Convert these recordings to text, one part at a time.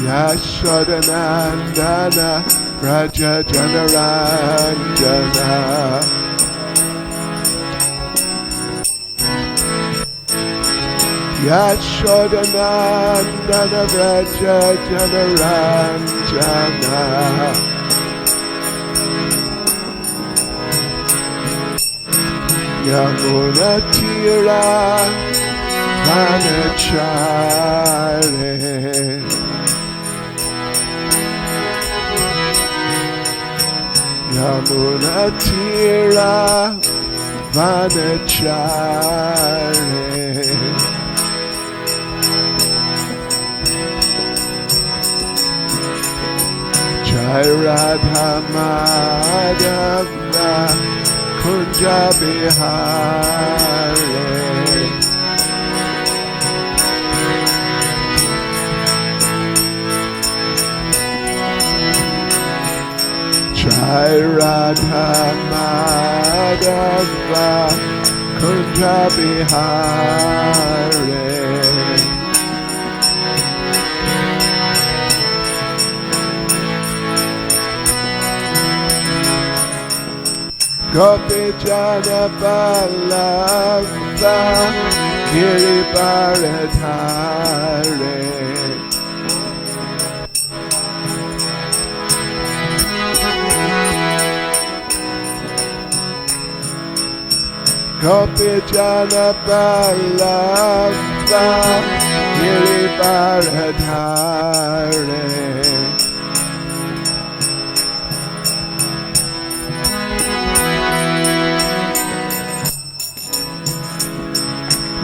Yashodanandana Vraja Janaranjana Yashodanandana Vraja Janaranjana Yamuna Tira Vanachare Yamuna Tira Vanachare Jai Radha Madhava Kunja Bihare Jai Radha Madhava Kunja Bihare Gopi Jana Ballava Giribaradhare Gopi Jana Ballava Giribaradhare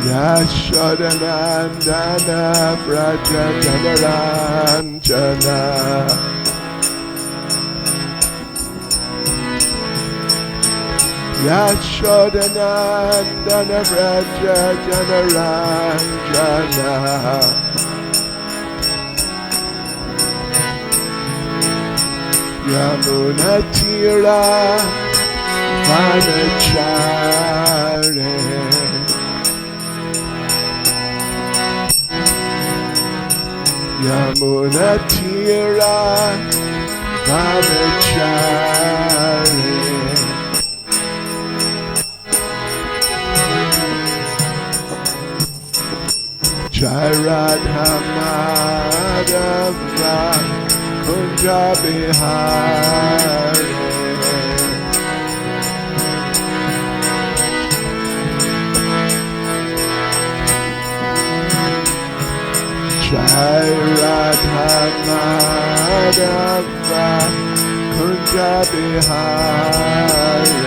Yashodanandana Vraja Janaranjana Yashodanandana Vraja Janaranjana Yamuna Tira Vanachare Yamuna Tira Vanachare Jai Radha Madhava Kunja Bihare Jai Radha Madhava Kunja Bihare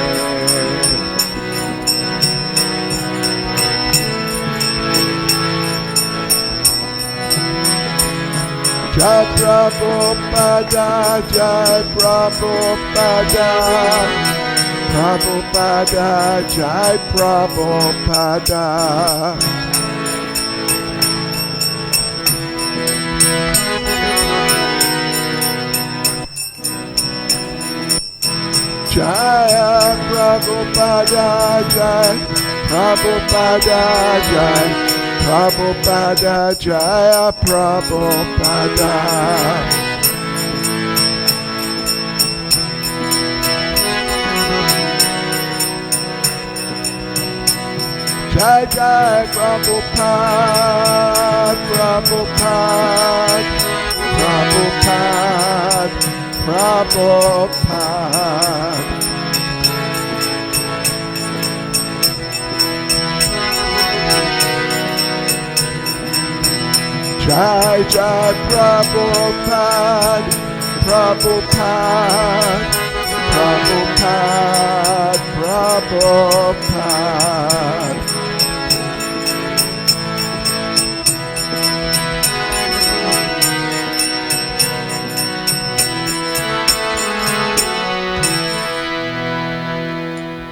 Jai Prabhupada Jai Prabhupada Prabhupada Jai Prabhupada Jaya Prabhupada Jai Prabhupada Jai Prabhupada Jaya Prabhupada Jai Jai Prabhupada Prabhupada Prabhupada Prabhupada Jai Jai Prabhupada Prabhupada Prabhupada Prabhupada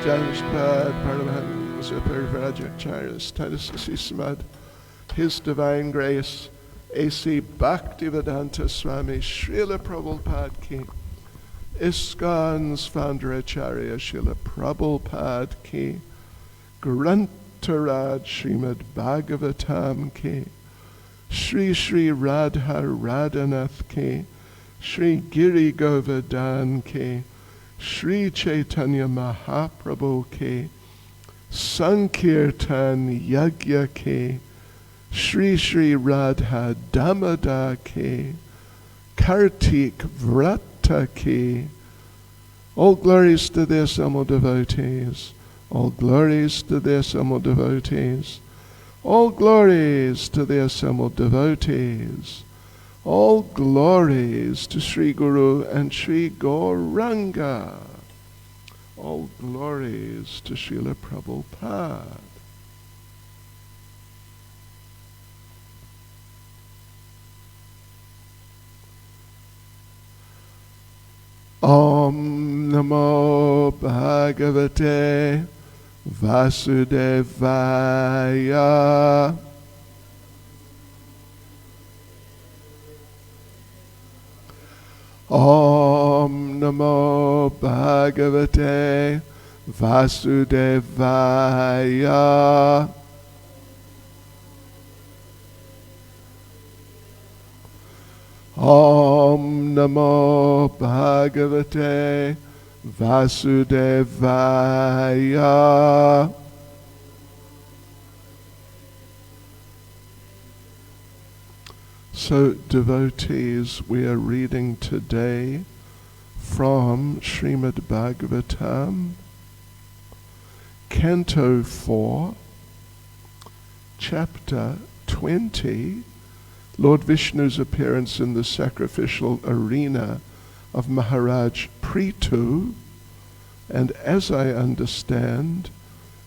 Janspad Paramahansa Parivrajacharyas Titus Srimad His Divine Grace A.C. Bhaktivedanta Swami Srila Prabhupada Ki ISKCON's founder Acharya Srila Prabhupada Ki Grantaraj Srimad Bhagavatam Ki Shri Shri Radha Radhanath Ki, Shri Giri Govardhan Ki, Shri Chaitanya Mahaprabhu Ki, Sankirtan Yagya Ki, Shri Shri Radha Damada Ki, Kartik Vrata Ki. All glories to the assembled devotees. All glories to the assembled devotees. All glories to the assembled devotees. All glories to Sri Guru and Sri Gauranga. All glories to Srila Prabhupada. Om Namo Bhagavate Vasudevaya. Om Namo Bhagavate Vasudevaya. Om Namo Bhagavate Vasudevaya. So, devotees, we are reading today from Srimad Bhagavatam, Canto 4, Chapter 20, Lord Vishnu's appearance in the sacrificial arena of Maharaj Prithu. And as I understand,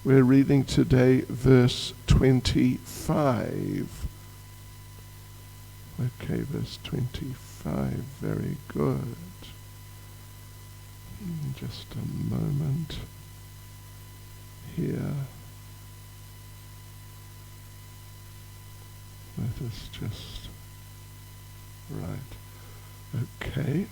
we're reading today verse 25. Okay, verse 25, very good. Just a moment here. Let us just, right, okay.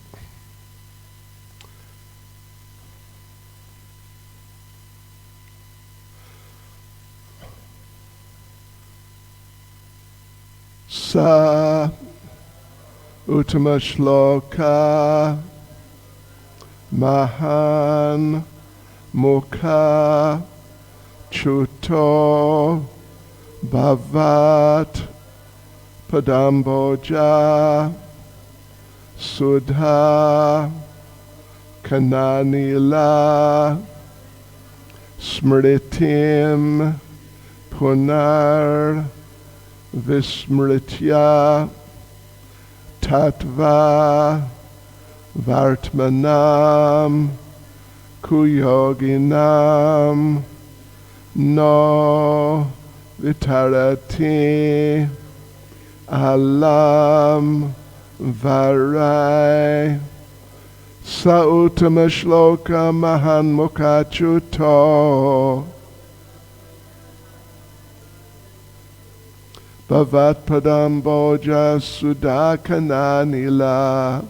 Sa Uttama Shloka Mahan Mukha Chuto Bhavat Padamboja Sudha Kananila Smritim Punar Vismritya Tattva Vartmanam Kuyoginam No Vitarati Alam Varai Sautama Shloka Mahan Mukhachuto Bhavat Padam Boja Sudakananila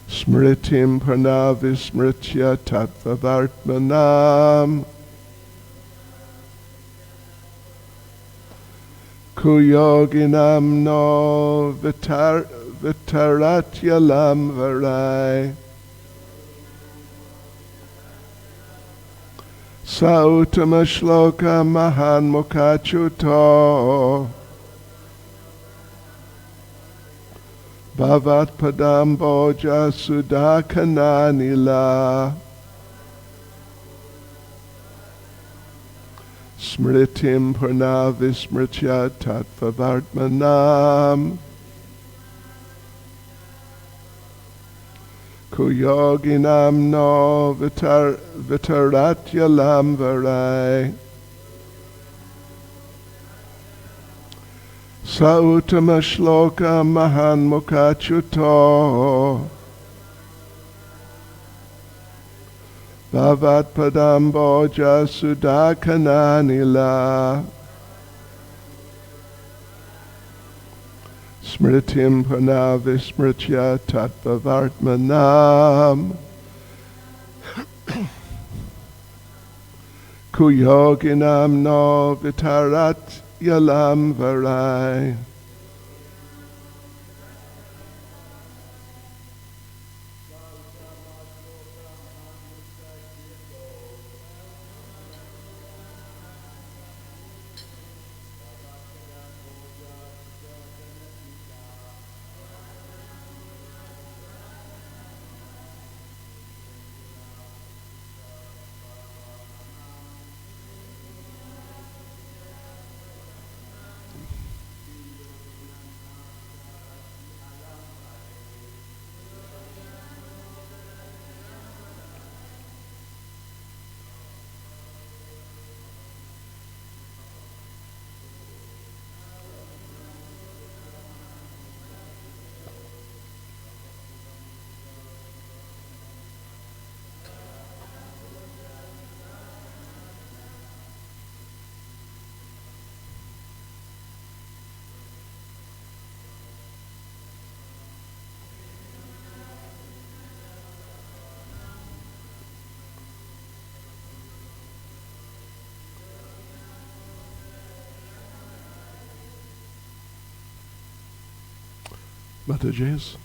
Smritim Pranavismritya Tattvavartmanam Kuyoginam no Vitaratyalam Varai Sautama Shloka Mahan Mukhachuto Bhavat Padam Boja Sudakananila Smritim Purnavismritya Tattvavartmanam Kuyoginam no Vitaratyalam Varai Sautama Shloka Mahan Mukhachuto Bhavat Padam Boja Sudakananila Smritim Pranavismritya Tattvavartmanam Kuyoginam no vitarat yalam varai. Mataji's.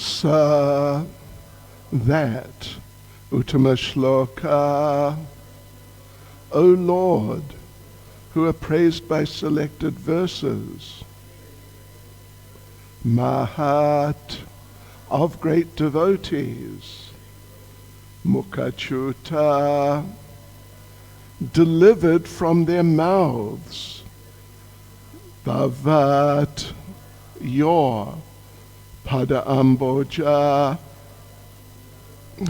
Sa that Uttama Shloka, O Lord, who are praised by selected verses, Mahat, of great devotees, Mukhachuta, delivered from their mouths, Bhavat, your, Pada Amboja,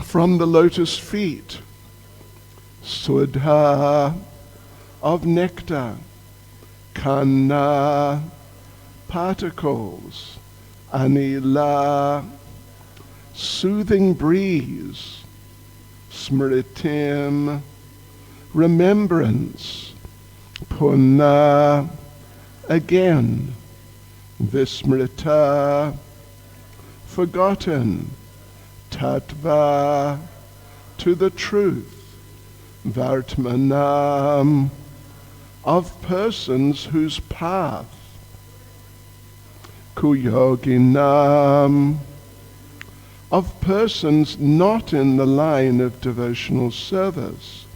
from the lotus feet, Sudha, of nectar, Kanna, particles, Anila, soothing breeze, Smritim, remembrance, Punna, again, Vismrita, forgotten, Tattva, to the truth, Vartmanam, of persons whose path, Kuyoginam, of persons not in the line of devotional service,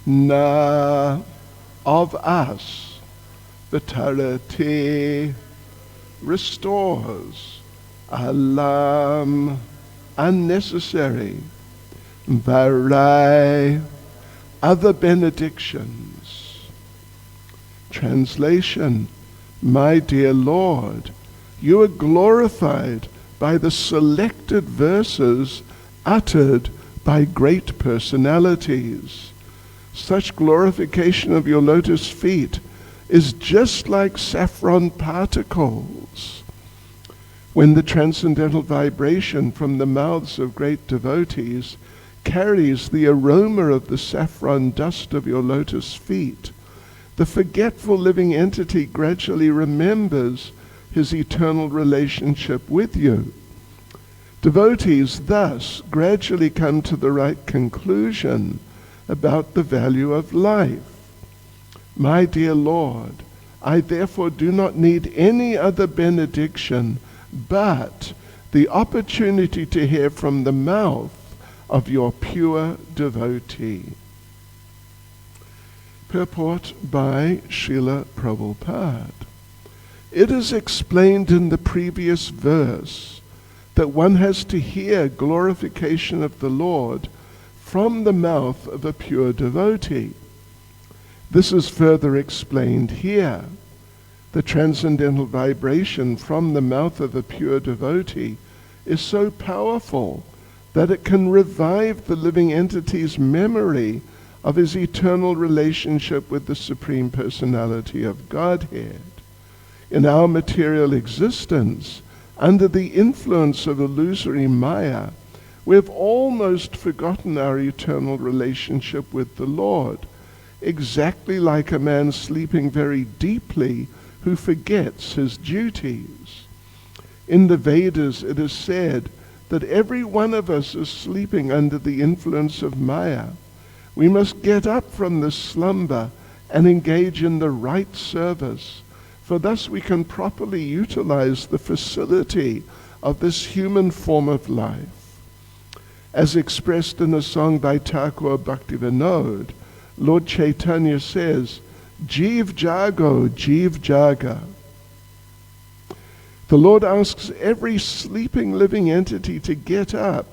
Na, of us, Vitarati, restores, Alam, unnecessary, Varai, other benedictions. Translation, my dear Lord, you are glorified by the selected verses uttered by great personalities. Such glorification of your lotus feet is just like saffron particles. When the transcendental vibration from the mouths of great devotees carries the aroma of the saffron dust of your lotus feet, the forgetful living entity gradually remembers his eternal relationship with you. Devotees thus gradually come to the right conclusion about the value of life. My dear Lord, I therefore do not need any other benediction but the opportunity to hear from the mouth of your pure devotee. Purport by Srila Prabhupada. It is explained in the previous verse that one has to hear glorification of the Lord from the mouth of a pure devotee. This is further explained here. The transcendental vibration from the mouth of a pure devotee is so powerful that it can revive the living entity's memory of his eternal relationship with the Supreme Personality of Godhead. In our material existence, under the influence of illusory Maya, we've almost forgotten our eternal relationship with the Lord, exactly like a man sleeping very deeply who forgets his duties. In the Vedas it is said that every one of us is sleeping under the influence of Maya. We must get up from this slumber and engage in the right service, for thus we can properly utilize the facility of this human form of life. As expressed in a song by Thakur Bhaktivinoda, Lord Caitanya says, Jeev Jago, Jeev Jaga. The Lord asks every sleeping living entity to get up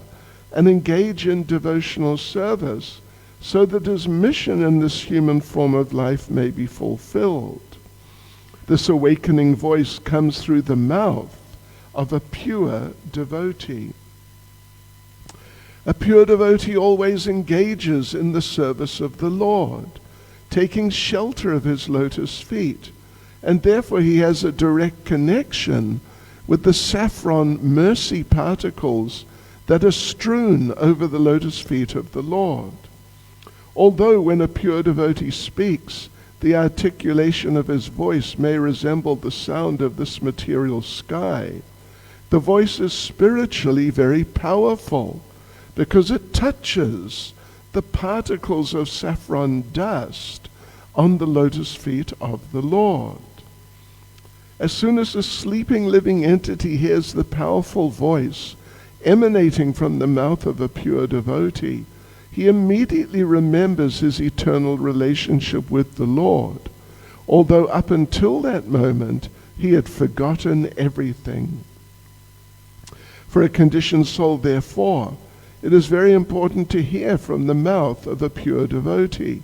and engage in devotional service so that his mission in this human form of life may be fulfilled. This awakening voice comes through the mouth of a pure devotee. A pure devotee always engages in the service of the Lord, taking shelter of his lotus feet, and therefore he has a direct connection with the saffron mercy particles that are strewn over the lotus feet of the Lord. Although when a pure devotee speaks, the articulation of his voice may resemble the sound of this material sky, the voice is spiritually very powerful because it touches the particles of saffron dust on the lotus feet of the Lord. As soon as a sleeping living entity hears the powerful voice emanating from the mouth of a pure devotee, he immediately remembers his eternal relationship with the Lord, although up until that moment he had forgotten everything. For a conditioned soul, therefore, it is very important to hear from the mouth of a pure devotee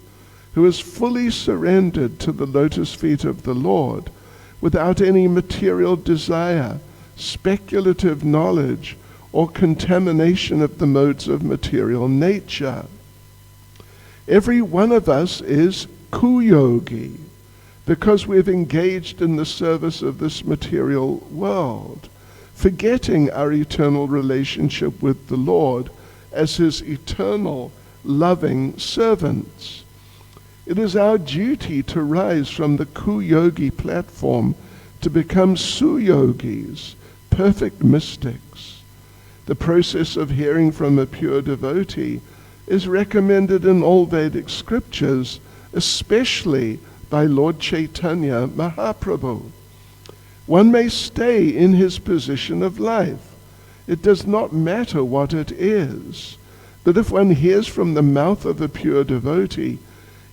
who is fully surrendered to the lotus feet of the Lord without any material desire, speculative knowledge, or contamination of the modes of material nature. Every one of us is kuyogi because we've engaged in the service of this material world, forgetting our eternal relationship with the Lord as his eternal loving servants. It is our duty to rise from the kuyogi platform to become suyogis, perfect mystics. The process of hearing from a pure devotee is recommended in all Vedic scriptures, especially by Lord Caitanya Mahaprabhu. One may stay in his position of life. It does not matter what it is. But if one hears from the mouth of a pure devotee,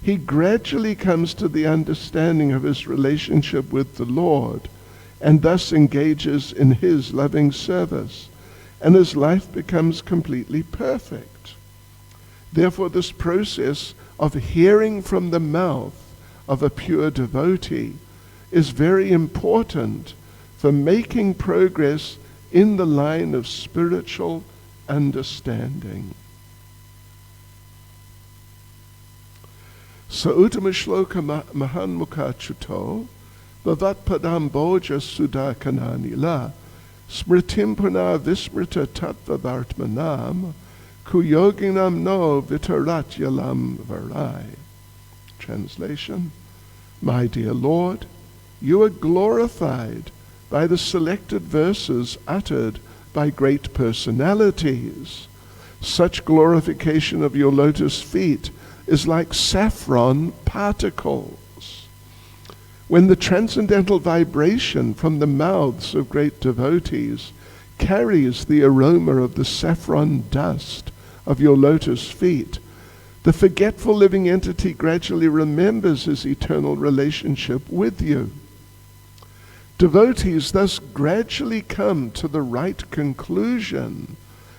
he gradually comes to the understanding of his relationship with the Lord and thus engages in his loving service, and his life becomes completely perfect. Therefore, this process of hearing from the mouth of a pure devotee is very important for making progress in the line of spiritual understanding. Sautama shloka mahanmukha chuto bhavat padam boja sudha kananila smritim puna vismrita tattva vartmanam kuyoginam no vitaratyalam varai. Translation: My dear Lord, you are glorified by the selected verses uttered by great personalities. Such glorification of your lotus feet is like saffron particles. When the transcendental vibration from the mouths of great devotees carries the aroma of the saffron dust of your lotus feet, the forgetful living entity gradually remembers his eternal relationship with you. Devotees thus gradually come to the right conclusion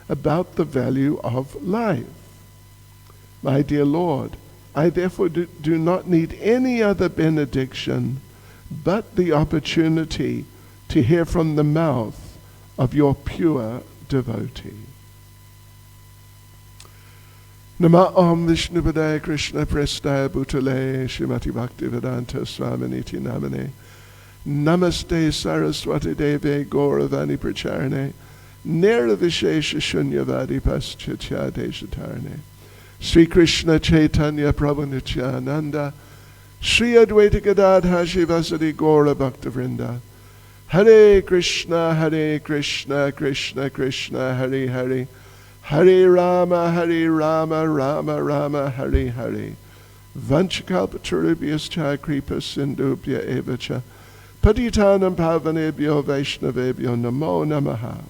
about the value of life. My dear Lord, I therefore do not need any other benediction but the opportunity to hear from the mouth of your pure devotee. Nama Om Vishnupadaya Krishna Prestaya Bhutale Srimati Bhaktivedanta Swaminiti Namane Namaste Saraswati Deve Gauravani Pracharane Nirvishesha Shunyavadi Paschatya Deshatarane Sri Krishna Chaitanya Prabhu Nityananda Sri Advaita Gadadha Shivasadi Gaura Bhaktavrinda Hare Krishna Krishna Krishna Hare Hare Hare Rama Rama Rama Hare Hare Vanchakalpatarubhyascha Kripa Sindhubhya Evacha Patitanam Pavanebhyo Vaishnavebhyo Namo Namaha.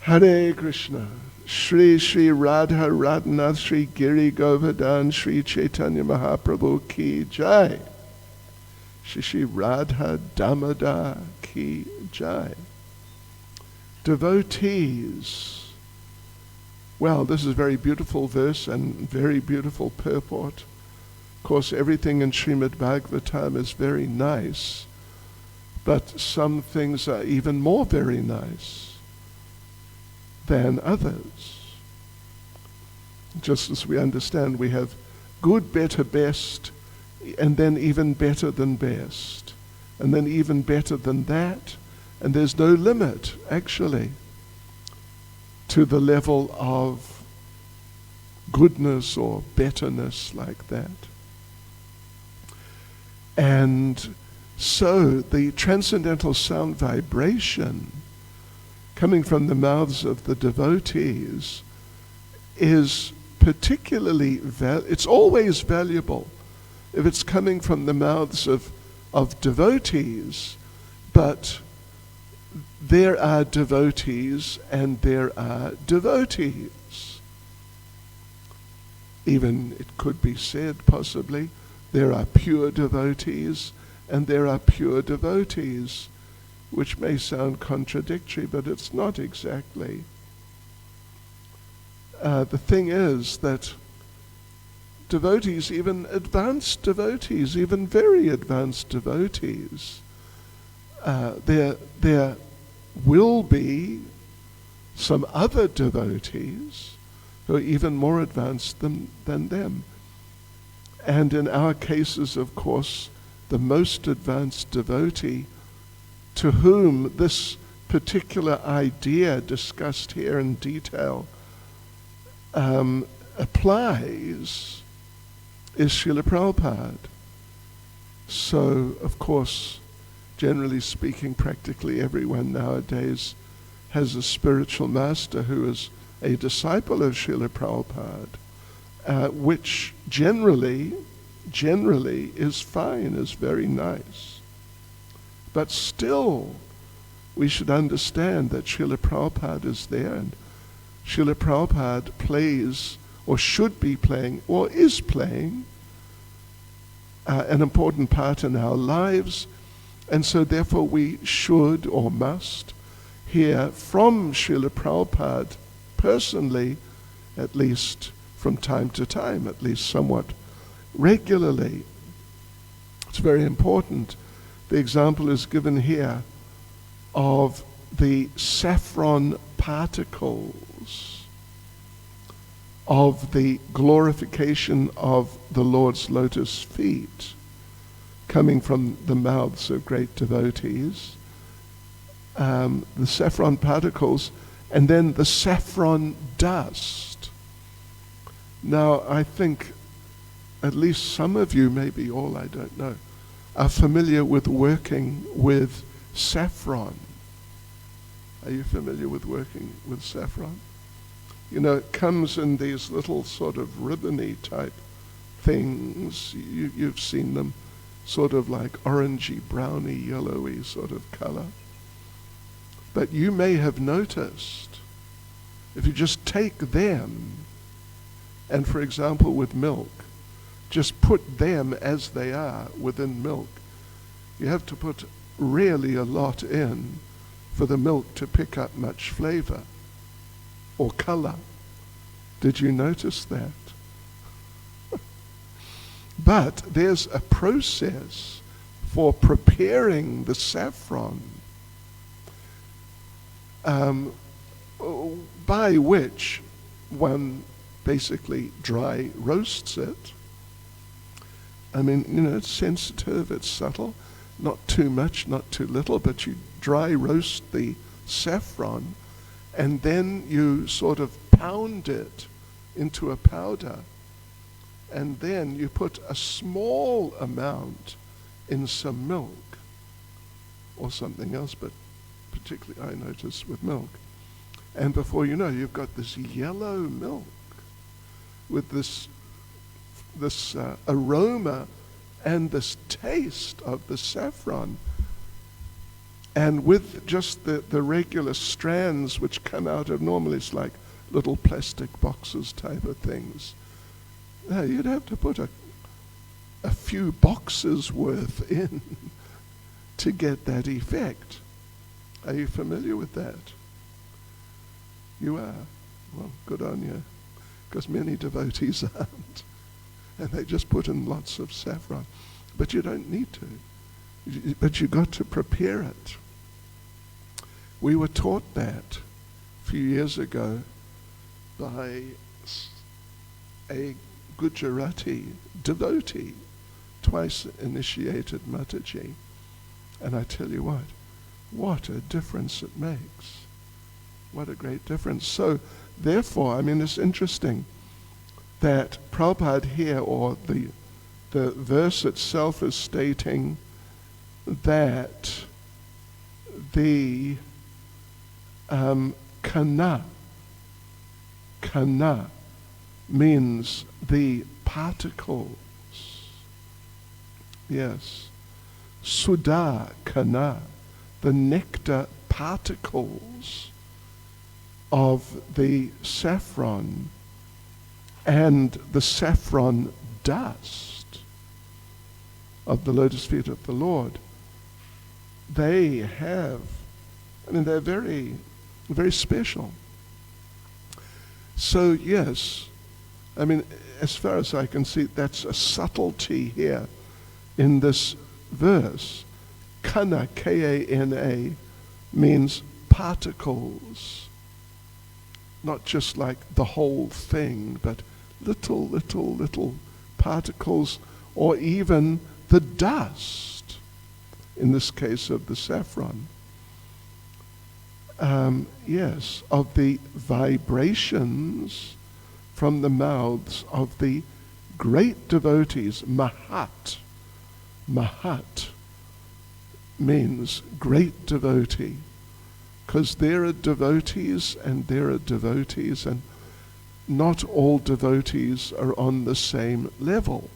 Hare Krishna. Shri Shri Radha Radhanath Shri Giri Govardhan Shri Chaitanya Mahaprabhu Ki Jai. Shri Shri Radha Damodar Ki Jai. Devotees. Well, this is a very beautiful verse and very beautiful purport. Of course, everything in Srimad Bhagavatam is very nice, but some things are even more very nice than others. Just as we understand, we have good, better, best, and then even better than best, and then even better than that, and there's no limit, actually, to the level of goodness or betterness like that. And so the transcendental sound vibration coming from the mouths of the devotees is particularly it's always valuable if it's coming from the mouths of devotees, but there are devotees and there are devotees. Even it could be said, possibly, there are pure devotees and there are pure devotees, which may sound contradictory, but it's not exactly. The thing is that devotees, even advanced devotees, even very advanced devotees, there will be some other devotees who are even more advanced than them. And in our cases, of course, the most advanced devotee to whom this particular idea discussed here in detail applies is Srila Prabhupada. So, of course, generally speaking, practically everyone nowadays has a spiritual master who is a disciple of Srila Prabhupada, which generally is fine, is very nice. But still, we should understand that Srila Prabhupada is there, and Srila Prabhupada plays, or should be playing, or is playing, an important part in our lives. And so therefore we should or must hear from Srila Prabhupada personally, at least from time to time, at least somewhat regularly. It's very important. The example is given here of the saffron particles of the glorification of the Lord's lotus feet coming from the mouths of great devotees, the saffron particles, and then the saffron dust. Now, I think at least some of you, maybe all, I don't know, are familiar with working with saffron. Are you familiar with working with saffron? You know, it comes in these little sort of ribbony type things. You've seen them, sort of like orangey, browny, yellowy sort of color. But you may have noticed, if you just take them, and for example with milk, just put them as they are within milk, you have to put really a lot in for the milk to pick up much flavor or color. Did you notice that? But there's a process for preparing the saffron by which one basically dry roasts it. I mean, it's sensitive, it's subtle, not too much, not too little, but you dry roast the saffron and then you sort of pound it into a powder, and then you put a small amount in some milk or something else, but particularly I notice with milk. And before you know, you've got this yellow milk with this aroma and this taste of the saffron, and with just the regular strands which come out of, normally it's like little plastic boxes type of things. Now you'd have to put a few boxes worth in to get that effect. Are you familiar with that? You are? Well, good on you, because many devotees aren't. And they just put in lots of saffron. But you don't need to. But you got to prepare it. We were taught that a few years ago by a Gujarati devotee, twice initiated Mataji. And I tell you what a difference it makes. What a great difference. So therefore, I mean, it's interesting that Prabhupada here, or the verse itself is stating that the kana means the particles. Yes. Sudha kana, the nectar particles of the saffron and the saffron dust of the lotus feet of the Lord. They have, I mean, they're very, very special. So yes, I mean, as far as I can see, that's a subtlety here in this verse. Kana, K-A-N-A, means particles. Not just like the whole thing, but little particles, or even the dust, in this case of the saffron. Yes, of the vibrations from the mouths of the great devotees. Mahat means great devotee, because there are devotees and there are devotees, and not all devotees are on the same level.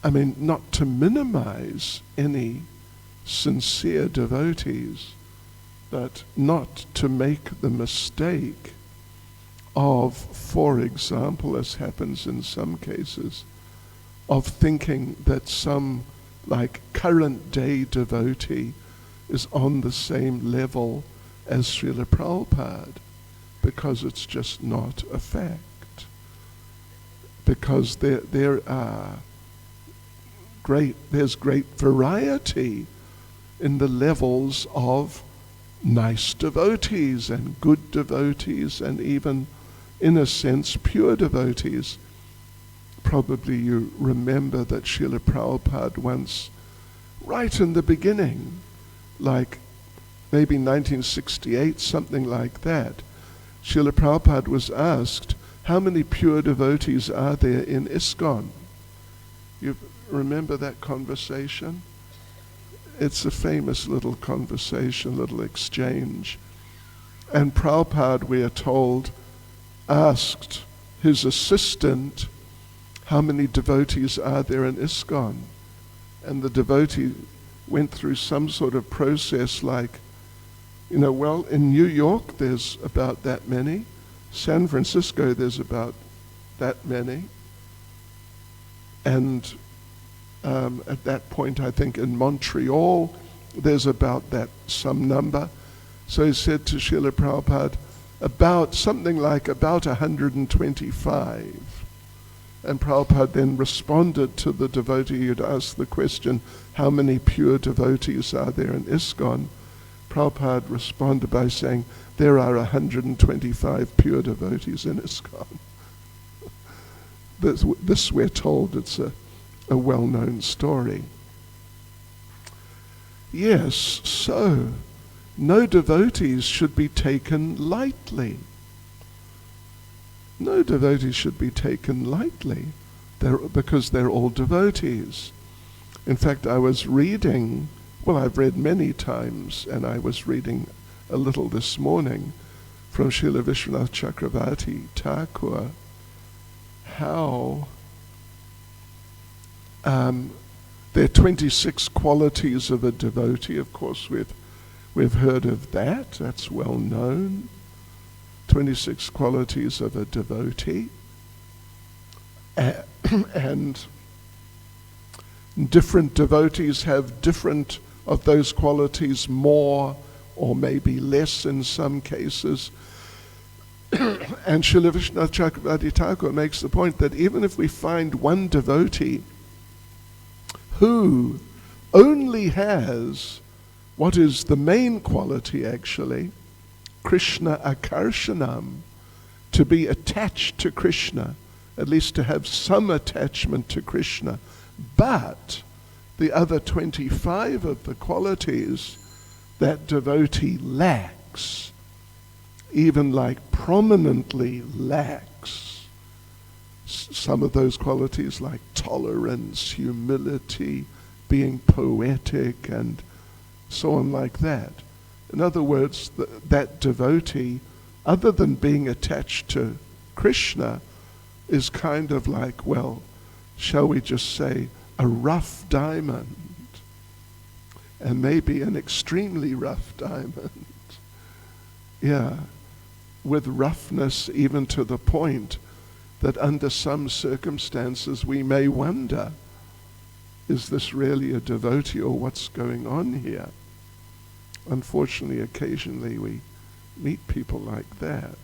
I mean, not to minimize any sincere devotees, but not to make the mistake of, for example, as happens in some cases, of thinking that some like current day devotee is on the same level as Srila Prabhupada, because it's just not a fact. Because there's great variety in the levels of nice devotees and good devotees, and even, in a sense, pure devotees. Probably you remember that Srila Prabhupada once, right in the beginning, like maybe 1968, something like that, Srila Prabhupada was asked, how many pure devotees are there in ISKCON? You remember that conversation? It's a famous little conversation, little exchange. And Prabhupada, we are told, asked his assistant, how many devotees are there in ISKCON? And the devotee went through some sort of process like, well, in New York there's about that many, San Francisco there's about that many, and at that point I think in Montreal there's about that some number. So he said to Srila Prabhupada, about 125. And Prabhupada then responded to the devotee who'd asked the question, how many pure devotees are there in ISKCON? Prabhupada responded by saying, there are 125 pure devotees in ISKCON. This we're told, it's a well-known story. Yes, so no devotees should be taken lightly. No devotees should be taken lightly because they're all devotees. In fact, I was reading, I've read many times, and I was reading a little this morning from Srila Vishwanath Chakravarti Thakur, how there are 26 qualities of a devotee. Of course, we've heard of that. That's well known. 26 qualities of a devotee. And different devotees have different of those qualities, more or maybe less in some cases. And Srila Vishwanath Chakravarti Thakur makes the point that even if we find one devotee who only has what is the main quality actually, Krishna Akarshanam, to be attached to Krishna, at least to have some attachment to Krishna, but the other 25 of the qualities that devotee lacks, even like prominently lacks. Some of those qualities like tolerance, humility, being poetic, and so on like that. In other words, that devotee, other than being attached to Krishna, is kind of like, well, shall we just say, a rough diamond, and maybe an extremely rough diamond. Yeah, with roughness even to the point that under some circumstances we may wonder, is this really a devotee or what's going on here? Unfortunately, occasionally we meet people like that,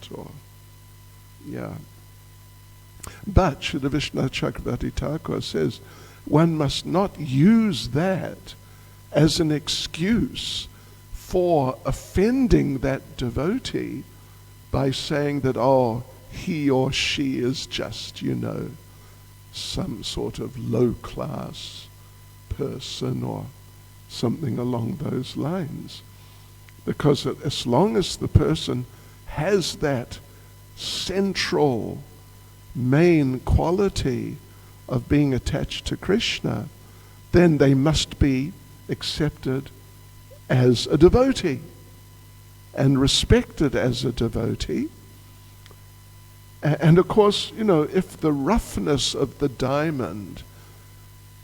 But Srila Vishwanath Chakravarti Thakur says one must not use that as an excuse for offending that devotee by saying that, he or she is just, some sort of low-class person or something along those lines. Because as long as the person has that central main quality of being attached to Krishna, then they must be accepted as a devotee and respected as a devotee. And of course, if the roughness of the diamond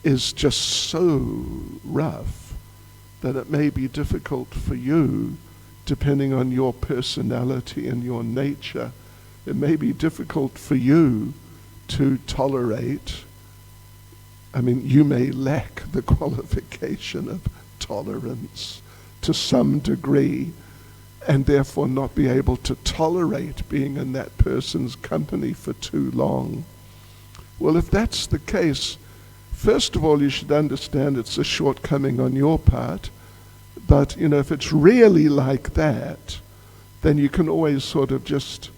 is just so rough that it may be difficult for you, depending on your personality and your nature, it may be difficult for you to tolerate. You may lack the qualification of tolerance to some degree, and therefore not be able to tolerate being in that person's company for too long. Well, if that's the case, first of all, you should understand it's a shortcoming on your part. But, if it's really like that, then you can always sort of just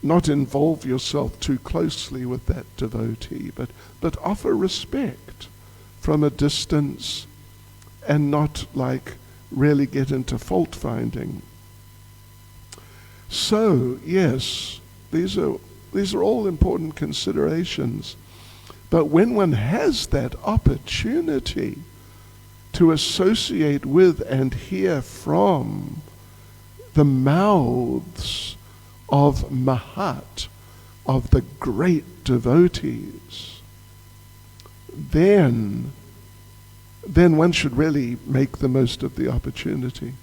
not involve yourself too closely with that devotee, but offer respect from a distance and not really get into fault finding. So, yes, these are all important considerations. But when one has that opportunity to associate with and hear from the mouths of Mahat, of the great devotees, then then one should really make the most of the opportunity.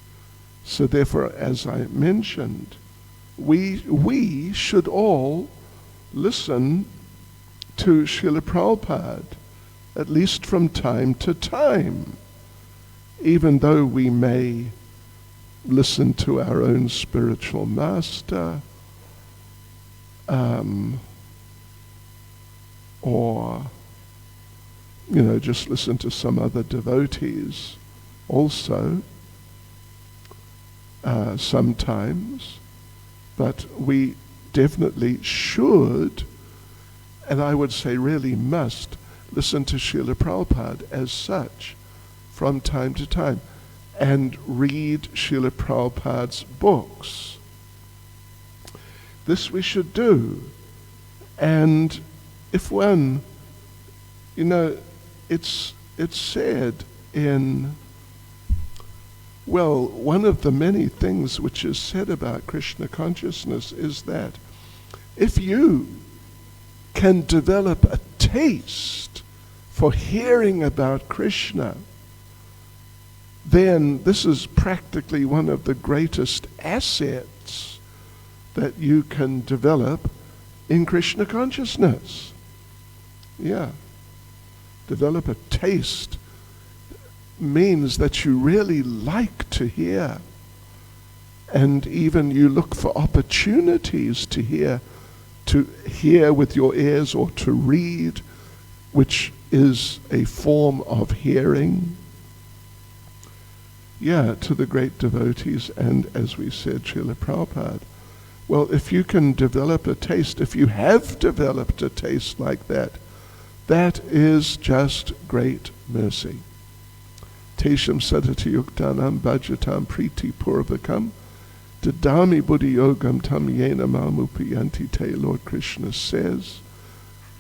So therefore, as I mentioned, we should all listen to Srila Prabhupada, at least from time to time, even though we may listen to our own spiritual master, or just listen to some other devotees also sometimes, but we definitely should, and I would say really must, listen to Srila Prabhupada as such from time to time and read Srila Prabhupada's books. This we should do. And if one, it's said in, one of the many things which is said about Krishna consciousness is that if you can develop a taste for hearing about Krishna, then this is practically one of the greatest assets that you can develop in Krishna consciousness. Yeah. Develop a taste means that you really like to hear, and even you look for opportunities to hear with your ears, or to read, which is a form of hearing. Yeah, to the great devotees, and as we said, Srila Prabhupada. Well, if you can develop a taste, if you have developed a taste like that, that is just great mercy. Tesham sadhati yuktanam bhajatam priti purvakam dadami buddhi yogam tam yena mamupayanti te. Lord Krishna says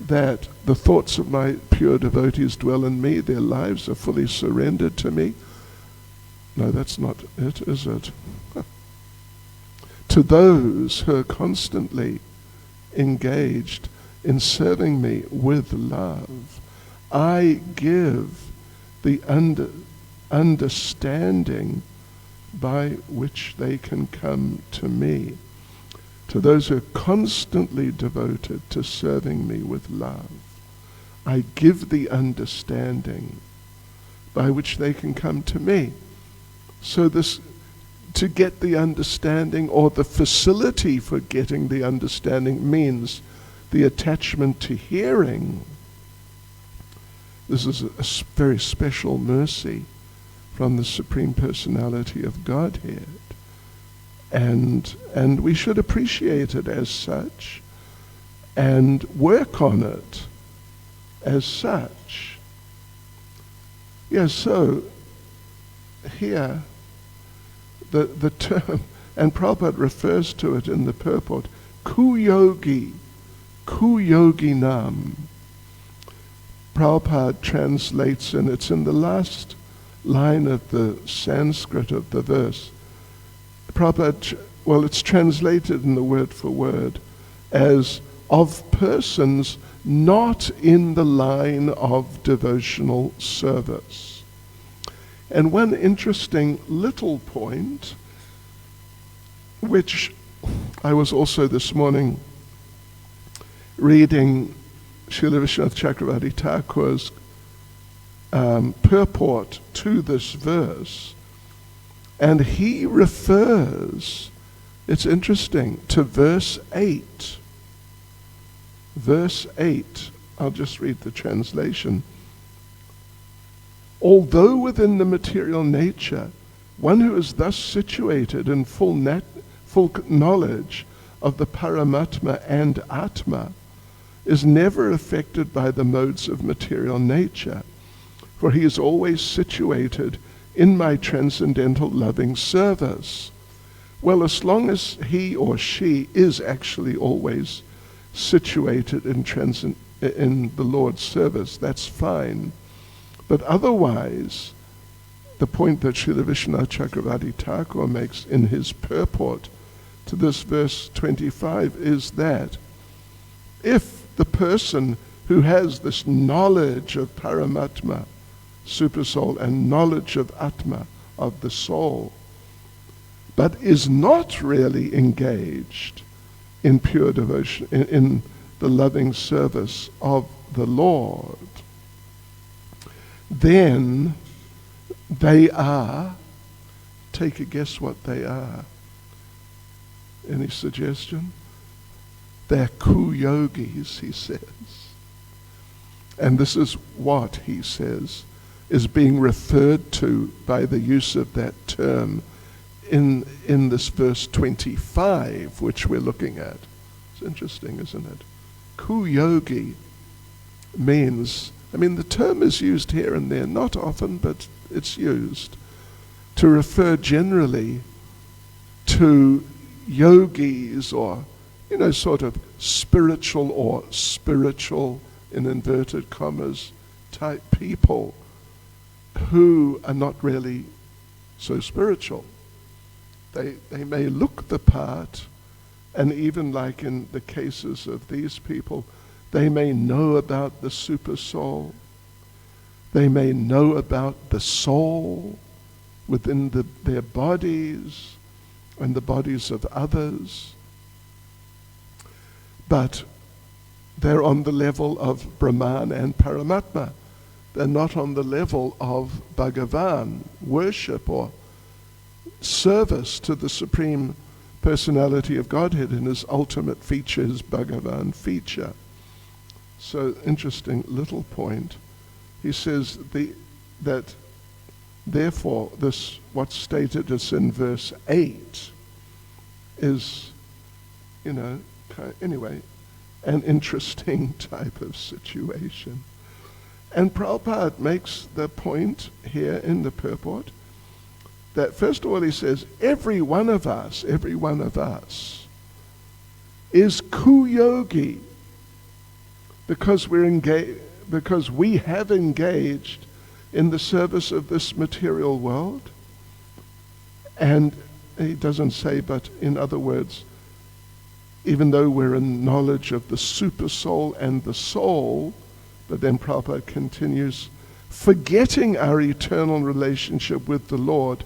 that the thoughts of my pure devotees dwell in me, their lives are fully surrendered to me. No, that's not it, is it? To those who are constantly engaged in serving me with love, I give the understanding by which they can come to me. To those who are constantly devoted to serving me with love, I give the understanding by which they can come to me. So to get the understanding, or the facility for getting the understanding, means the attachment to hearing. This is a very special mercy from the Supreme Personality of Godhead. And we should appreciate it as such and work on it as such. Yeah, so here the term, and Prabhupada refers to it in the purport, kuyogi nam. Prabhupada translates, and it's in the last line of the Sanskrit of the verse. Prabhupada, it's translated in the word for word as of persons not in the line of devotional service. And one interesting little point, which I was also this morning reading Srila Vishwanath Chakravarti Thakur's purport to this verse, and he refers, it's interesting, to verse 8. Verse 8, I'll just read the translation. Although within the material nature, one who is thus situated in full knowledge of the Paramatma and Atma is never affected by the modes of material nature, for he is always situated in my transcendental loving service. Well, as long as he or she is actually always situated in the Lord's service, that's fine. But otherwise, the point that Srila Vishwanath Chakravarti Thakur makes in his purport to this verse 25 is that if the person who has this knowledge of Paramatma super soul, and knowledge of Atma, of the soul, but is not really engaged in pure devotion, in the loving service of the Lord, then they are, take a guess what they are. Any suggestion? They're ku-yogis, he says. And this is what, he says, is being referred to by the use of that term in this verse 25, which we're looking at. It's interesting, isn't it? Ku-yogi means, the term is used here and there, not often, but it's used to refer generally to yogis or, sort of spiritual or spiritual, in inverted commas, type people who are not really so spiritual. They may look the part, and even like in the cases of these people, they may know about the super soul. They may know about the soul within their bodies and the bodies of others. But they're on the level of Brahman and Paramatma. They're not on the level of Bhagavan, worship or service to the Supreme Personality of Godhead in his ultimate feature, his Bhagavan feature. So, interesting little point. He says that therefore this, what's stated as in verse 8 is, anyway, an interesting type of situation. And Prabhupada makes the point here in the purport that first of all he says, every one of us is ku-yogi because we have engaged in the service of this material world. And he doesn't say, but in other words, even though we're in knowledge of the super soul and the soul, but then Prabhupada continues, forgetting our eternal relationship with the Lord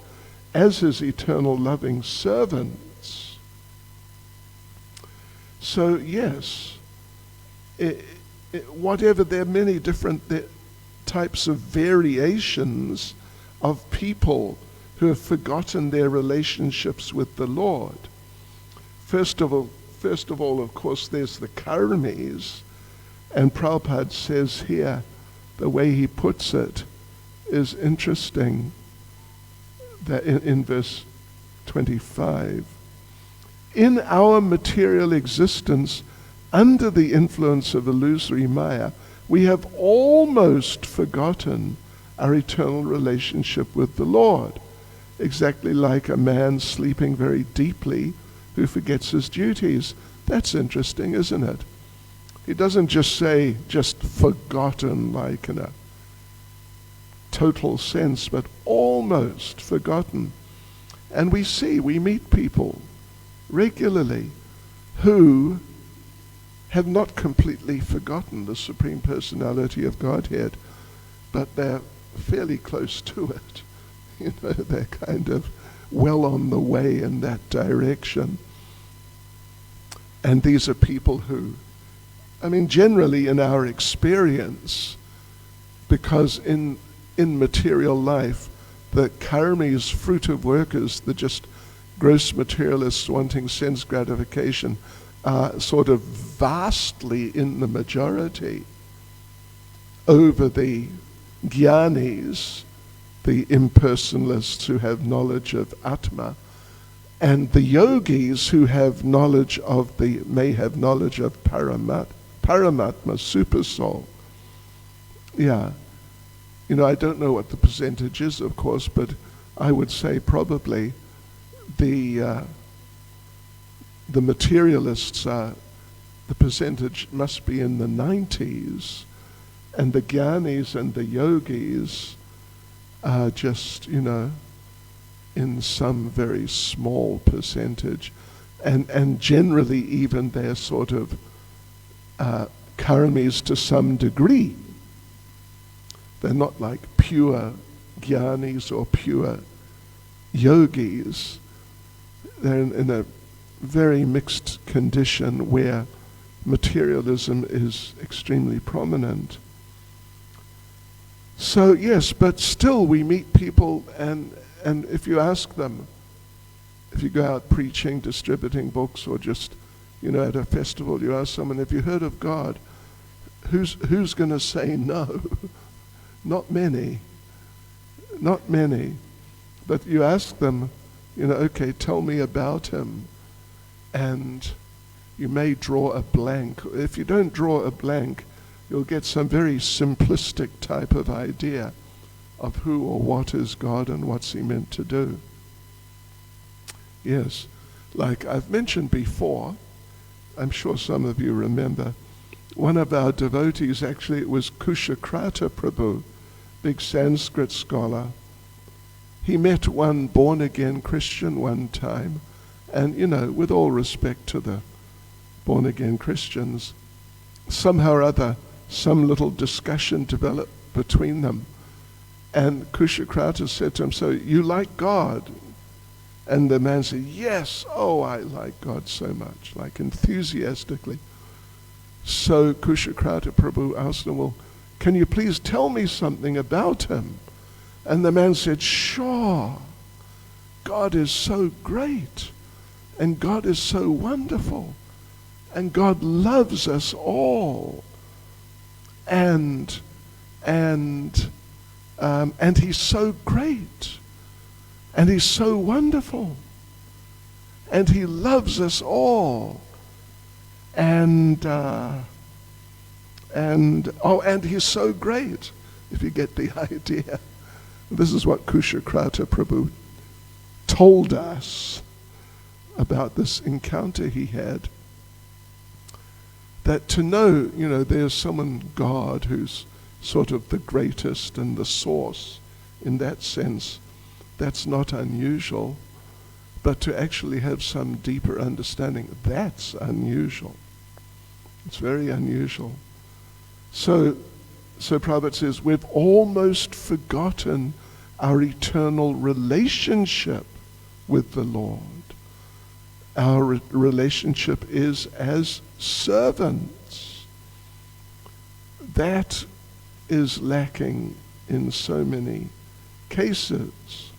as his eternal loving servants. So yes, whatever, there are many different types of variations of people who have forgotten their relationships with the Lord. First of all, of course, there's the karmis, and Prabhupada says here, the way he puts it is interesting, that in verse 25, in our material existence, under the influence of illusory Maya, we have almost forgotten our eternal relationship with the Lord, exactly like a man sleeping very deeply who forgets his duties. That's interesting, isn't it? He doesn't just say just forgotten like in a total sense, but almost forgotten. And we meet people regularly who have not completely forgotten the Supreme Personality of Godhead, but they're fairly close to it. They're kind of well on the way in that direction. And these are people who, generally in our experience, because in material life, the karmis, fruitive workers, the just gross materialists wanting sense gratification, are sort of vastly in the majority over the jnanis, the impersonalists who have knowledge of Atma, and the yogis who have knowledge of may have knowledge of Paramatma, super soul. Yeah. I don't know what the percentage is, of course, but I would say probably the materialists the percentage must be in the 90s, and the jnanis and the yogis are just, in some very small percentage, and generally even they're sort of karmis to some degree. They're not like pure jnanis or pure yogis. They're in a very mixed condition where materialism is extremely prominent. So yes, but still we meet people, and if you ask them, if you go out preaching, distributing books, or just, at a festival, you ask someone, have you heard of God? Who's going to say no? Not many. Not many. But you ask them, okay, tell me about him. And you may draw a blank. If you don't draw a blank, you'll get some very simplistic type of idea of who or what is God and what's he meant to do. Yes, like I've mentioned before, I'm sure some of you remember, one of our devotees, actually it was Kushakrata Prabhu, big Sanskrit scholar. He met one born-again Christian one time, and with all respect to the born-again Christians, somehow or other, some little discussion developed between them. And Kushakrata said to him, so you like God? And the man said, yes, I like God so much, like enthusiastically. So Kushakrata Prabhu asked him, well, can you please tell me something about him? And the man said, sure, God is so great, and God is so wonderful, and God loves us all, and he's so great, and he's so wonderful, and he loves us all, and he's so great, if you get the idea. This is what Kushakrata Prabhu told us about this encounter he had. That to know, there's someone, God, who's sort of the greatest and the source in that sense, that's not unusual. But to actually have some deeper understanding, that's unusual. It's very unusual. So Prabhupada says, we've almost forgotten our eternal relationship with the Lord. Our relationship is as servants. That is lacking in so many cases.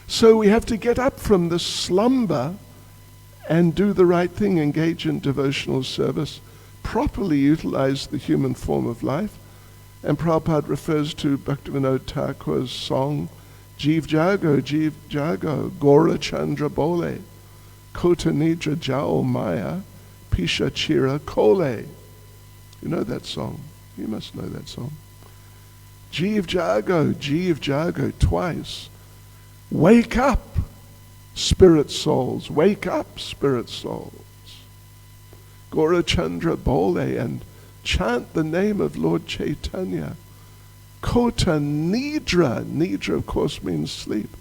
So we have to get up from the slumber and do the right thing, engage in devotional service, properly utilize the human form of life. And Prabhupada refers to Bhaktivinoda Thakur's song, Jeev Jago, Gora Chandra Bole, Kota Nidra Jao Maya, Pisha Chira Kole. You know that song. You must know that song. Jeev Jago, twice. Wake up, spirit souls. Wake up, spirit souls. Gora Chandra Bole, and chant the name of Lord Caitanya. Kota Nidra. Nidra, of course, means sleep.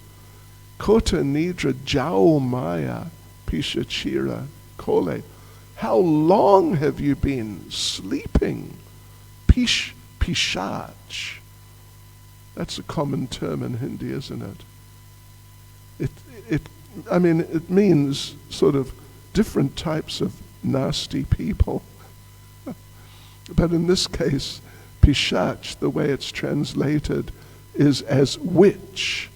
Kota Nidra Jao Maya Pisha Chira Kole. How long have you been sleeping? Pishach. That's a common term in Hindi, isn't it? It means sort of different types of nasty people. But in this case, Pishach, the way it's translated, is as witch.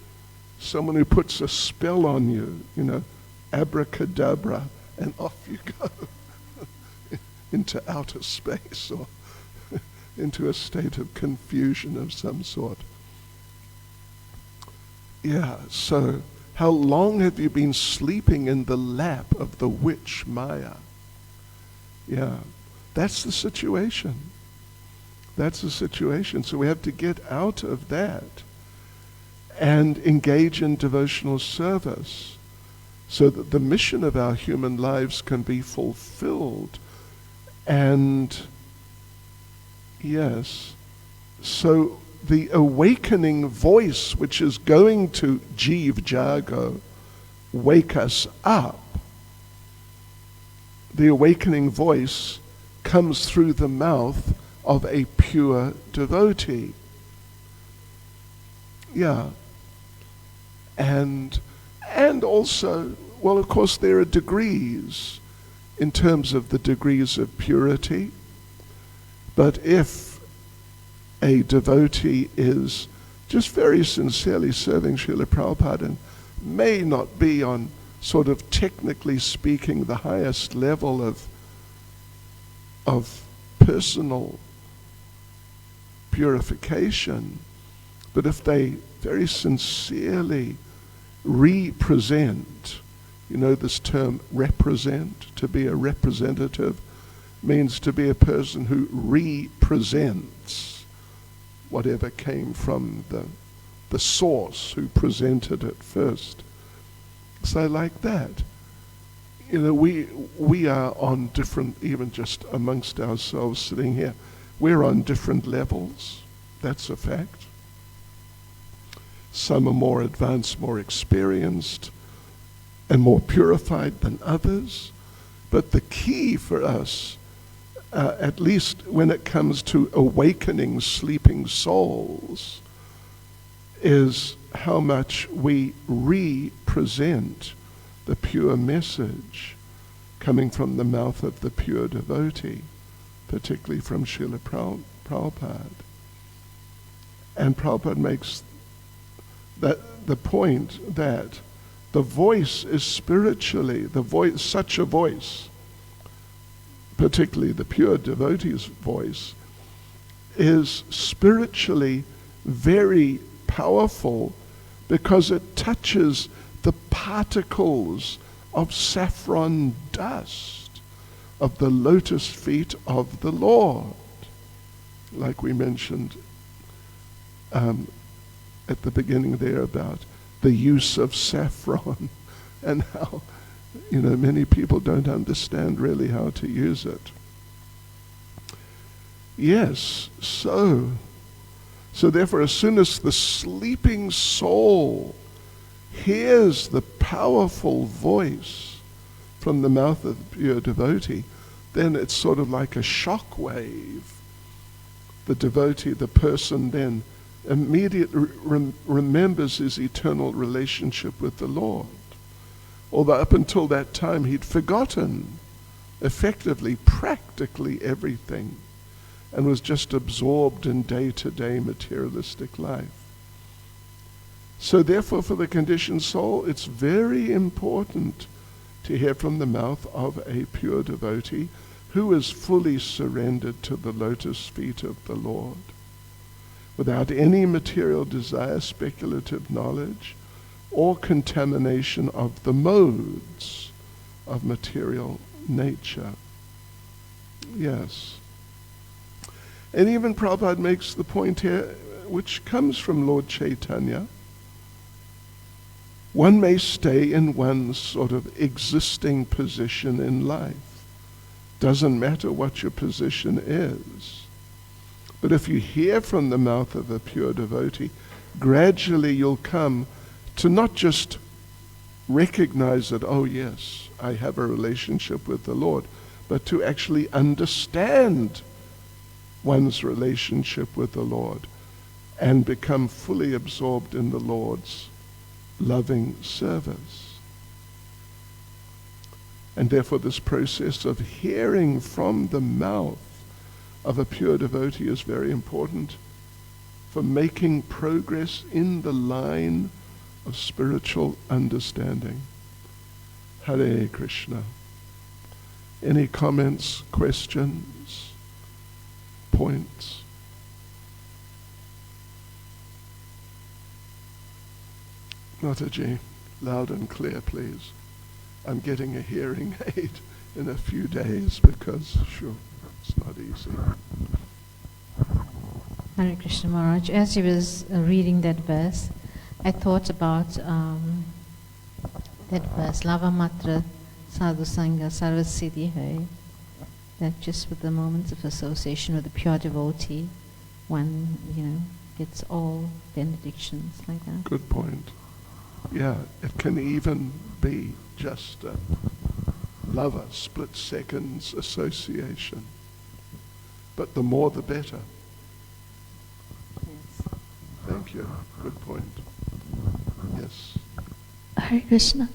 Someone who puts a spell on you, abracadabra, and off you go into outer space or into a state of confusion of some sort. Yeah, so how long have you been sleeping in the lap of the witch Maya? Yeah, that's the situation. That's the situation. So we have to get out of that and engage in devotional service so that the mission of our human lives can be fulfilled. And yes, so the awakening voice which is going to Jeev Jago, wake us up, the awakening voice comes through the mouth of a pure devotee. Yeah. And also, well, of course, there are degrees in terms of the degrees of purity. But if a devotee is just very sincerely serving Srila Prabhupada and may not be on sort of technically speaking the highest level of personal purification, but if they very sincerely represent, you know this term represent, to be a representative means to be a person who represents whatever came from the source who presented it first. So like that, you know, we are on different, even just amongst ourselves sitting here, we're on different levels. That's a fact. Some are more advanced, more experienced, and more purified than others. But the key for us, at least when it comes to awakening sleeping souls, is how much we represent the pure message coming from the mouth of the pure devotee, particularly from Srila Prabhupada. And Prabhupada makes the point that the voice is spiritually, such a voice, particularly the pure devotee's voice, is spiritually very powerful because it touches the particles of saffron dust of the lotus feet of the Lord, like we mentioned at the beginning there about the use of saffron and how, you know, many people don't understand really how to use it. Yes, so therefore, as soon as the sleeping soul hears the powerful voice from the mouth of the pure devotee, then it's sort of like a shock wave. The devotee, the person then immediately remembers his eternal relationship with the Lord. Although up until that time he'd forgotten effectively, practically everything, and was just absorbed in day-to-day materialistic life. So therefore, for the conditioned soul, it's very important to hear from the mouth of a pure devotee who is fully surrendered to the lotus feet of the Lord, without any material desire, speculative knowledge, or contamination of the modes of material nature. Yes. And even Prabhupada makes the point here, which comes from Lord Caitanya. One may stay in one's sort of existing position in life. Doesn't matter what your position is. But if you hear from the mouth of a pure devotee, gradually you'll come to not just recognize that, oh yes, I have a relationship with the Lord, but to actually understand one's relationship with the Lord and become fully absorbed in the Lord's loving service. And therefore this process of hearing from the mouth of a pure devotee is very important for making progress in the line of spiritual understanding. Hare Krishna. Any comments, questions, points? Mataji, loud and clear, please. I'm getting a hearing aid in a few days because, sure, it's not easy. Hare Krishna Maharaj, as he was reading that verse, I thought about that verse, Lava Matra Sadhu Sangha Sarva Siddhi Hai, that just with the moments of association with the pure devotee, one, gets all benedictions like that. Good point. Yeah, it can even be just a lava, split seconds association. But the more the better. Yes. Thank you. Good point. Yes. Hare Krishna.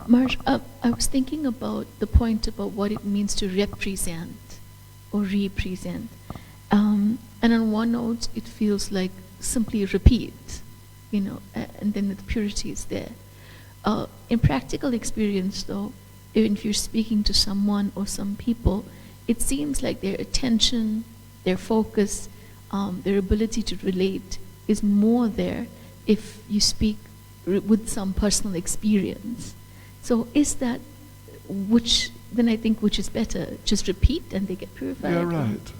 Maharaj, I was thinking about the point about what it means to represent or represent. And on one note, it feels like simply repeat, and then the purity is there. In practical experience, though, even if you're speaking to someone or some people, it seems like their attention, their focus, their ability to relate is more there if you speak with some personal experience. So is that which is better? Just repeat and they get purified? Yeah, right.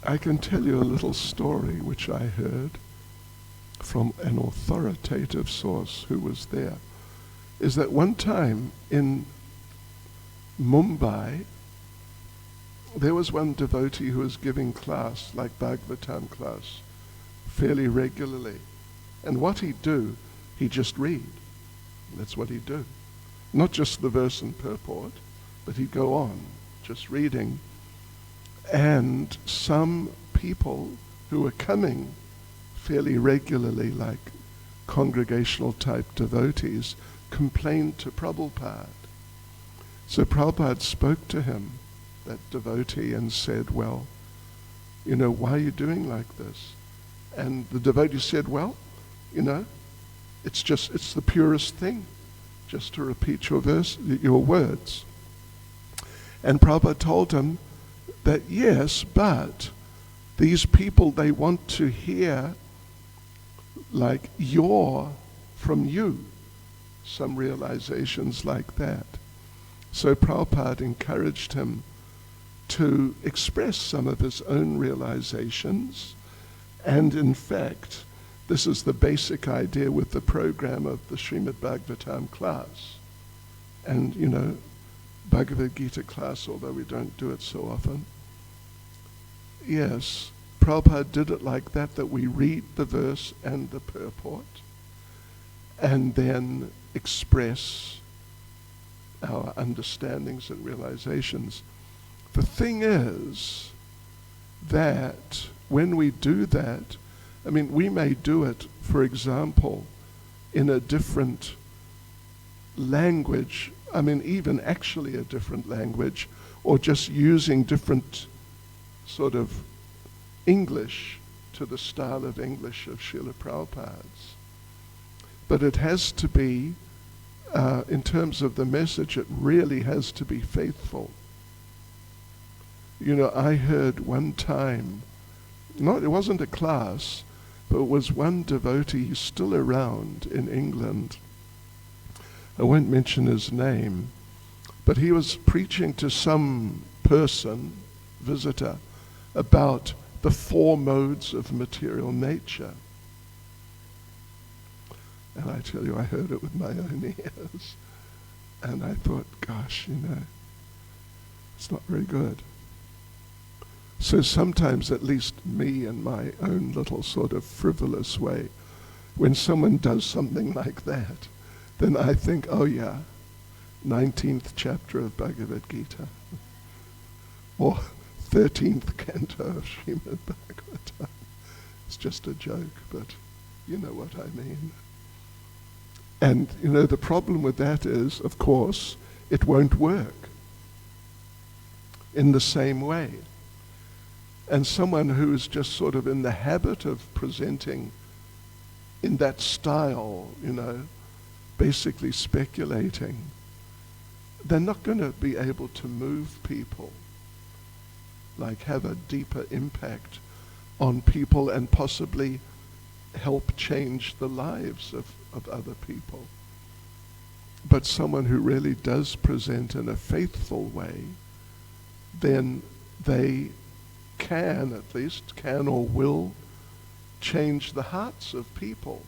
I can tell you a little story which I heard from an authoritative source who was there. Is that one time in Mumbai, there was one devotee who was giving class, like Bhagavatam class, fairly regularly. And what he'd do, he'd just read. That's what he'd do. Not just the verse and purport, but he'd go on, just reading. And some people who were coming fairly regularly, like congregational type devotees, complained to Prabhupada. So Prabhupada spoke to him, that devotee, and said, well, why are you doing like this? And the devotee said, well, it's the purest thing, just to repeat your words. And Prabhupada told him that yes, but these people, they want to hear like from you, some realizations like that. So Prabhupada encouraged him to express some of his own realizations. And in fact, this is the basic idea with the program of the Srimad Bhagavatam class. And, Bhagavad Gita class, although we don't do it so often. Yes, Prabhupada did it like that we read the verse and the purport, and then express our understandings and realizations. The thing is that when we do that, we may do it, for example, in a different language, even actually a different language, or just using different sort of English to the style of English of Srila Prabhupada's. But it has to be, in terms of the message, it really has to be faithful. I heard one time, it wasn't a class, but it was one devotee who's still around in England. I won't mention his name, but he was preaching to some person, visitor, about the 4 modes of material nature. And I tell you, I heard it with my own ears. And I thought, gosh, it's not very good. So sometimes, at least me in my own little sort of frivolous way, when someone does something like that, then I think, oh yeah, 19th chapter of Bhagavad Gita, or 13th canto of Srimad Bhagavatam. It's just a joke, but you know what I mean. And the problem with that is, of course, it won't work in the same way. And someone who is just sort of in the habit of presenting in that style, basically speculating, they're not going to be able to move people, like have a deeper impact on people and possibly help change the lives of other people. But someone who really does present in a faithful way, then they can or will change the hearts of people,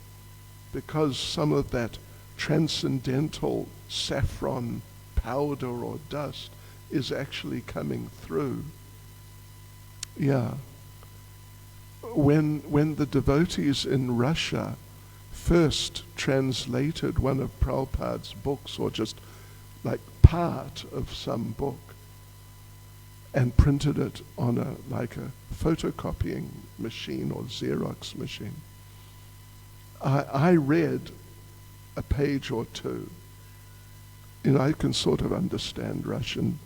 because some of that transcendental saffron powder or dust is actually coming through. Yeah. When the devotees in Russia first translated one of Prabhupada's books, or just like part of some book, and printed it on a photocopying machine or Xerox machine, I read a page or two. I can sort of understand Russian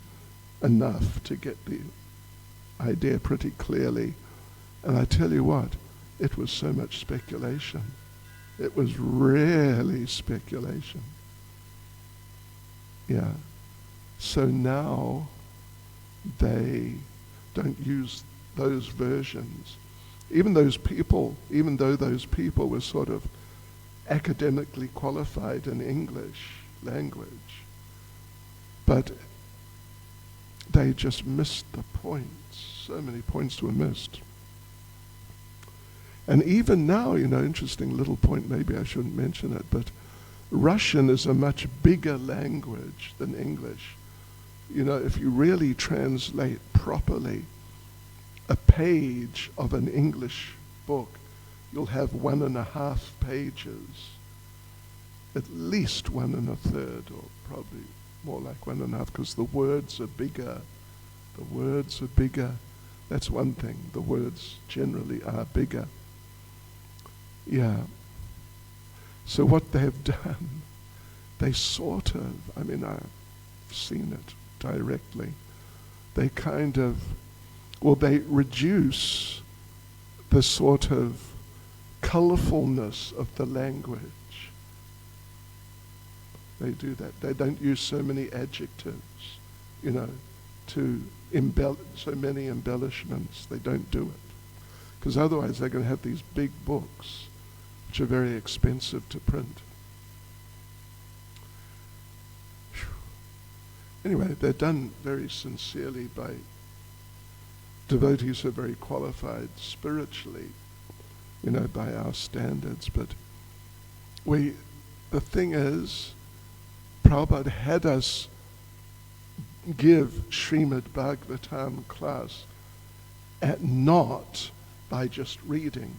enough to get the idea pretty clearly. And I tell you what, it was so much speculation. It was really speculation. Yeah. So now they don't use those versions. Even though those people were sort of academically qualified in English language, but they just missed the points. So many points were missed. And even now, interesting little point, maybe I shouldn't mention it, but Russian is a much bigger language than English. If you really translate properly a page of an English book, you'll have 1.5 pages, at least 1 1/3, or probably more like 1.5, because the words are bigger. The words are bigger. That's one thing. The words generally are bigger. Yeah. So what they've done, they sort of, I've seen it directly, they they reduce the sort of colorfulness of the language. They do that. They don't use so many adjectives, to so many embellishments. They don't do it. Because otherwise they're going to have these big books, which are very expensive to print. Anyway, they're done very sincerely by devotees who are very qualified spiritually, by our standards. But the thing is, Prabhupada had us give Srimad Bhagavatam class not by just reading.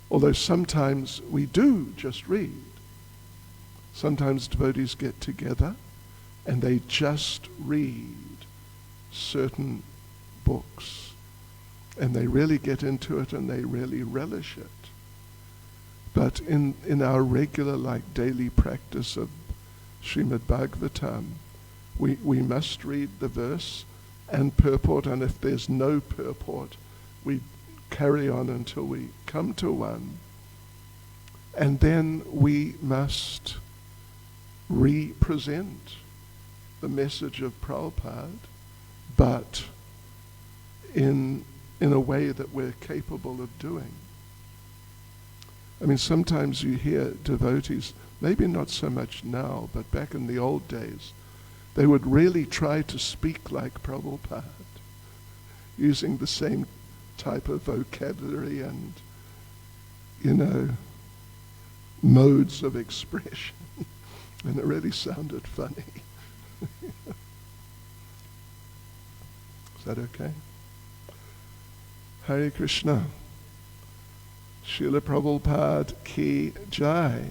Although sometimes we do just read. Sometimes devotees get together and they just read certain books, and they really get into it and they really relish it. But in our regular, daily practice of Srimad Bhagavatam, we must read the verse and purport, and if there's no purport, we carry on until we come to one. And then we must represent the message of Prabhupada, but in a way that we're capable of doing. Sometimes you hear devotees, maybe not so much now, but back in the old days, they would really try to speak like Prabhupada, using the same type of vocabulary and, modes of expression. And it really sounded funny. Is that okay? Hare Krishna. Srila Prabhupada ki jai.